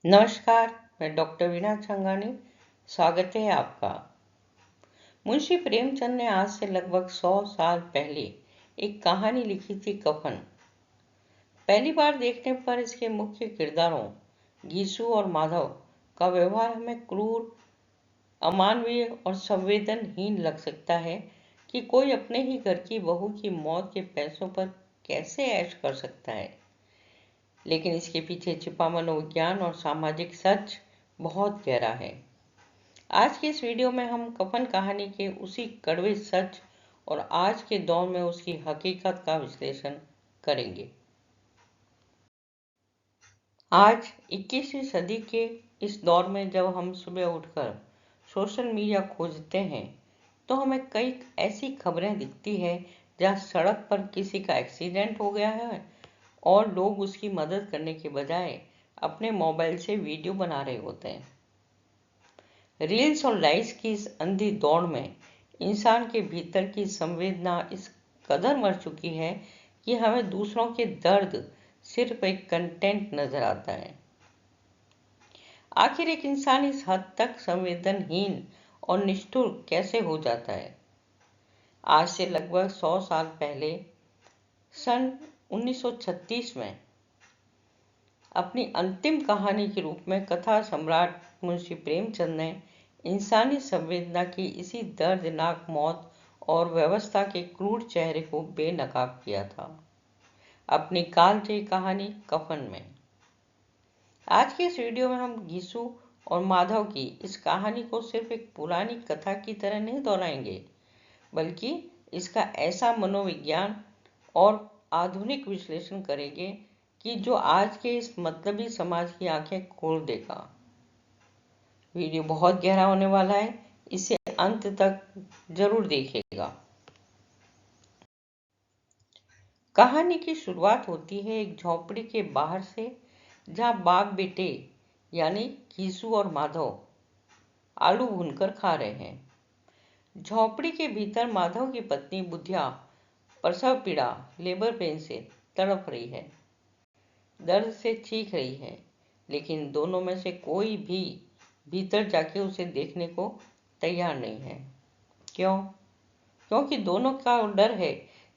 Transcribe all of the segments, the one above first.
नमस्कार, मैं डॉक्टर वीना छंगानी। स्वागत है आपका। मुंशी प्रेमचंद ने आज से लगभग 100 साल पहले एक कहानी लिखी थी, कफन। पहली बार देखने पर इसके मुख्य किरदारों गीसू और माधव का व्यवहार हमें क्रूर, अमानवीय और संवेदनहीन लग सकता है कि कोई अपने ही घर की बहू की मौत के पैसों पर कैसे ऐश कर सकता है। लेकिन इसके पीछे छिपा मनोविज्ञान और सामाजिक सच बहुत गहरा है। आज के इस वीडियो में हम कफन कहानी के उसी कड़वे सच और आज के दौर में उसकी हकीकत का विश्लेषण करेंगे। आज 21वीं सदी के इस दौर में जब हम सुबह उठकर सोशल मीडिया खोजते हैं तो हमें कई ऐसी खबरें दिखती है जहां सड़क पर किसी का एक्सीडेंट हो गया है और लोग उसकी मदद करने के बजाय अपने मोबाइल से वीडियो बना रहे होते हैं। रील्स और लाइक्स की इस अंधी दौड़ में इंसान के भीतर की संवेदना इस कदर मर चुकी है कि हमें दूसरों के दर्द सिर्फ एक कंटेंट नजर आता है। आखिर एक इंसान इस हद तक संवेदनहीन और निष्ठुर कैसे हो जाता है? आज से लगभग 100 साल पहले सन 1936 में अपनी अंतिम कहानी के रूप में कथा सम्राट मुंशी प्रेमचंद ने इंसानी संवेदना की इसी दर्दनाक मौत और व्यवस्था के क्रूर चेहरे को बेनकाब किया था अपनी कालजयी कहानी कफन में। आज के इस वीडियो में हम गीसू और माधव की इस कहानी को सिर्फ एक पुरानी कथा की तरह नहीं दोहराएंगे, बल्कि इसका ऐसा मनोविज्ञान और आधुनिक विश्लेषण करेंगे कि जो आज के इस मतलबी समाज की आंखें खोल देगा। वीडियो बहुत गहरा होने वाला है, इसे अंत तक जरूर देखिएगा। कहानी की शुरुआत होती है एक झोपड़ी के बाहर से, जहां बाप बेटे यानी गीसू और माधव आलू भूनकर खा रहे हैं। झोपड़ी के भीतर माधव की पत्नी बुधिया प्रसव पीड़ा लेबर पेन से तड़प रही है, दर्द से चीख रही है, लेकिन दोनों में से कोई भी भीतर जाके उसे देखने को तैयार नहीं है। क्यों? क्योंकि दोनों का डर है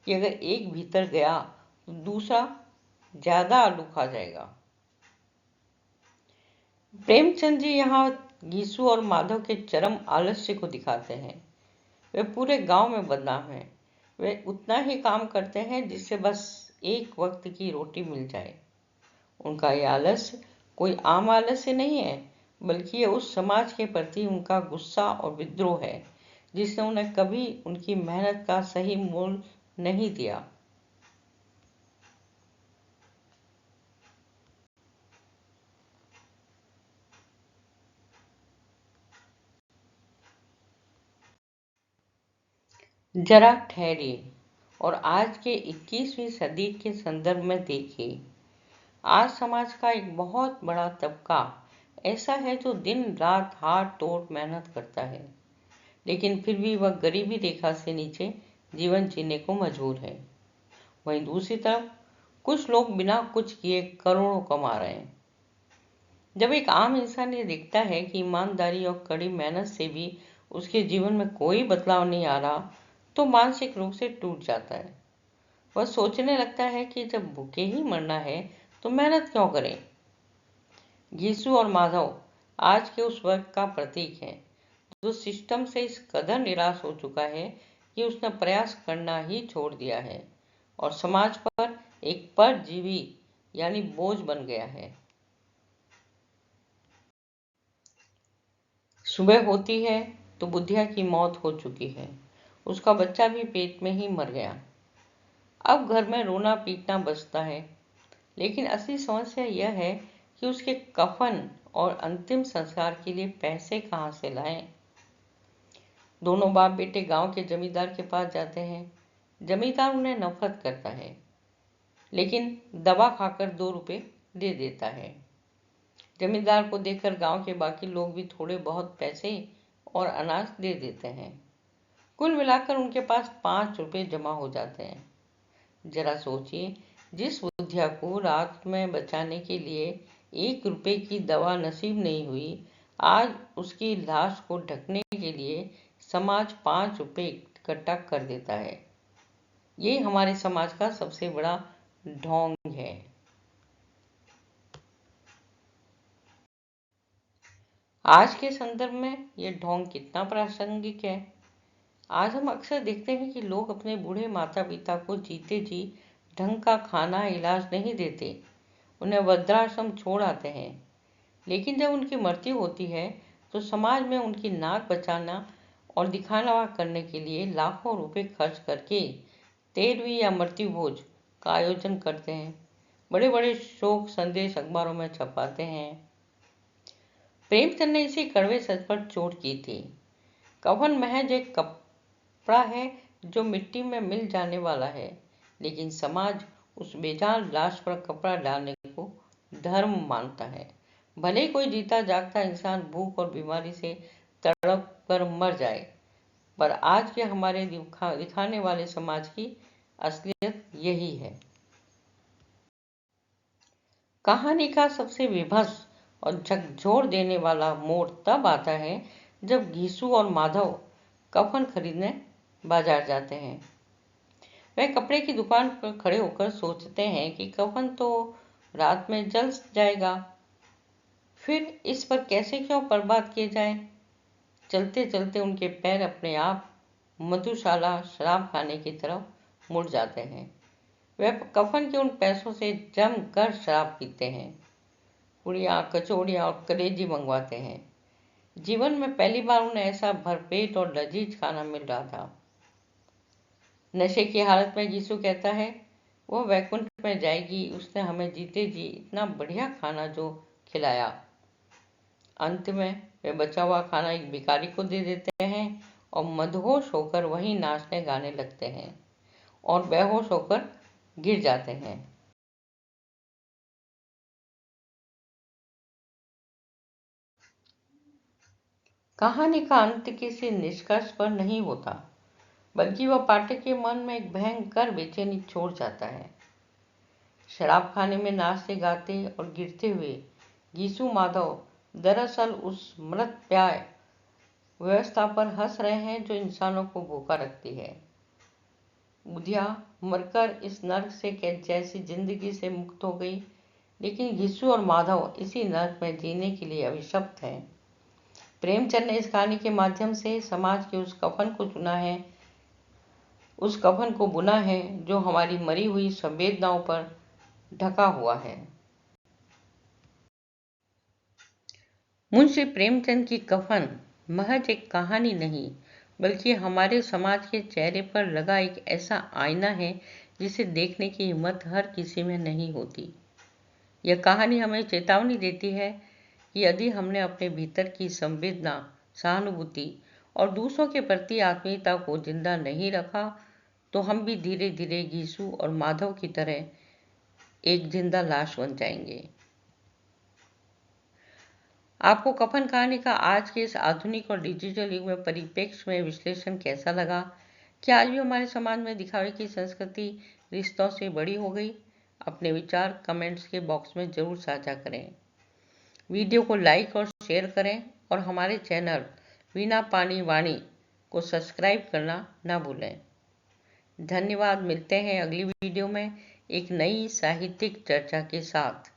कि अगर एक भीतर गया तो दूसरा ज्यादा आलू खा जाएगा। प्रेमचंद जी यहाँ गीसू और माधव के चरम आलस्य को दिखाते हैं। वे पूरे गांव में बदनाम हैं। वे उतना ही काम करते हैं जिससे बस एक वक्त की रोटी मिल जाए। उनका यह आलस्य कोई आम आलस्य नहीं है, बल्कि ये उस समाज के प्रति उनका गुस्सा और विद्रोह है जिसने उन्हें कभी उनकी मेहनत का सही मूल्य नहीं दिया। जरा ठहरिए और आज के 21वीं सदी के संदर्भ में देखिए। आज समाज का एक बहुत बड़ा तबका ऐसा है जो दिन रात हाथ तोड़ मेहनत करता है, लेकिन फिर भी वह गरीबी रेखा से नीचे जीवन जीने को मजबूर है। वहीं दूसरी तरफ कुछ लोग बिना कुछ किए करोड़ों कमा रहे हैं। जब एक आम इंसान ये देखता है कि ईमानदारी और कड़ी मेहनत से भी उसके जीवन में कोई बदलाव नहीं आ रहा, तो मानसिक रूप से टूट जाता है। वह सोचने लगता है कि जब भूखे ही मरना है तो मेहनत क्यों करें। गीसू और माधव आज के उस वर्ग का प्रतीक है जो सिस्टम से इस कदर निराश हो चुका है कि उसने प्रयास करना ही छोड़ दिया है और समाज पर एक परजीवी यानी बोझ बन गया है। सुबह होती है तो बुधिया की मौत हो चुकी है। उसका बच्चा भी पेट में ही मर गया। अब घर में रोना पीटना बचता है, लेकिन असली समस्या यह है कि उसके कफन और अंतिम संस्कार के लिए पैसे कहाँ से लाएं। दोनों बाप बेटे गांव के जमींदार के पास जाते हैं। जमींदार उन्हें नफरत करता है, लेकिन दबा खाकर 2 रुपए दे देता है। जमींदार को देखकर गांव के बाकी लोग भी थोड़े बहुत पैसे और अनाज दे देते हैं। कुल मिलाकर उनके पास 5 रुपए जमा हो जाते हैं। जरा सोचिए, जिस बुधिया को रात में बचाने के लिए 1 रुपए की दवा नसीब नहीं हुई, आज उसकी लाश को ढकने के लिए समाज 5 रुपए इकट्ठा कर देता है। ये हमारे समाज का सबसे बड़ा ढोंग है। आज के संदर्भ में ये ढोंग कितना प्रासंगिक है। आज हम अक्सर देखते हैं कि लोग अपने बूढ़े माता पिता को जीते जी ढंग का खाना इलाज नहीं देते, उन्हें वृद्धाश्रम छोड़ आते हैं। लेकिन जब उनकी मृत्यु होती है तो समाज में उनकी नाक बचाना और दिखावा करने के लिए लाखों रुपए खर्च करके 13वीं या मृत्यु भोज का आयोजन करते हैं। बड़े बड़े शोक संदेश अखबारों में छपाते हैं। प्रेमचंद ने इसी कड़वे सच पर चोट की थी। कफन महज एक कपड़ा है जो मिट्टी में मिल जाने वाला है, लेकिन समाज उस बेजान लाश पर कपड़ा डालने को धर्म मानता है। भले ही कोई जीता जागता इंसान भूख और बीमारी से तड़प कर मर जाए, पर आज के हमारे दिखाने वाले समाज की असलियत यही है। कहानी का सबसे विभत्स और झकझोर देने वाला मोड़ तब आता है जब घीसू और माधव कफन खरीदने बाजार जाते हैं। वह कपड़े की दुकान पर खड़े होकर सोचते हैं कि कफन तो रात में जल जाएगा, फिर इस पर कैसे क्यों बर्बाद किए जाए। चलते चलते उनके पैर अपने आप मधुशाला शराब खाने की तरफ मुड़ जाते हैं। वह कफन के उन पैसों से जमकर शराब पीते हैं, पुड़ियाँ, कचौड़ियाँ और कलेजी मंगवाते हैं। जीवन में पहली बार उन्हें ऐसा भरपेट और लजीज खाना मिल रहा था। नशे की हालत में यीशु कहता है वो वैकुंठ में जाएगी, उसने हमें जीते जी इतना बढ़िया खाना जो खिलाया। अंत में वे बचा हुआ खाना एक भिखारी को दे देते हैं और मदहोश होकर वहीं नाचने गाने लगते हैं और बेहोश होकर गिर जाते हैं। कहानी का अंत किसी निष्कर्ष पर नहीं होता, बल्कि वह पाठक के मन में एक भयंकर बेचैनी छोड़ जाता है। शराब खाने में नाचते गाते और गिरते हुए गीसू माधव दरअसल उस मृत प्याय व्यवस्था पर हंस रहे हैं जो इंसानों को भूखा रखती है। बुधिया मरकर इस नर्क से जैसी जिंदगी से मुक्त हो गई, लेकिन घिसू और माधव इसी नर्क में जीने के लिए अभिशप्त हैं। प्रेमचंद ने इस कहानी के माध्यम से समाज के उस कफन को बुना है जो हमारी मरी हुई संवेदनाओं पर ढका हुआ है। मुंशी प्रेमचंद की कफन महज एक कहानी नहीं, बल्कि हमारे समाज के चेहरे पर लगा एक ऐसा आईना है जिसे देखने की हिम्मत हर किसी में नहीं होती। यह कहानी हमें चेतावनी देती है कि यदि हमने अपने भीतर की संवेदना, सहानुभूति और दूसरों के प्रति आत्मीयता को जिंदा नहीं रखा, तो हम भी धीरे धीरे घीसू और माधव की तरह एक जिंदा लाश बन जाएंगे। आपको कफन कहानी का आज के इस आधुनिक और डिजिटल युग में परिप्रेक्ष्य में विश्लेषण कैसा लगा? क्या आज भी हमारे समाज में दिखावे की संस्कृति रिश्तों से बड़ी हो गई? अपने विचार कमेंट्स के बॉक्स में जरूर साझा करें। वीडियो को लाइक और शेयर करें और हमारे चैनल वीणा पानी वाणी को सब्सक्राइब करना ना भूलें। धन्यवाद। मिलते हैं अगली वीडियो में एक नई साहित्यिक चर्चा के साथ।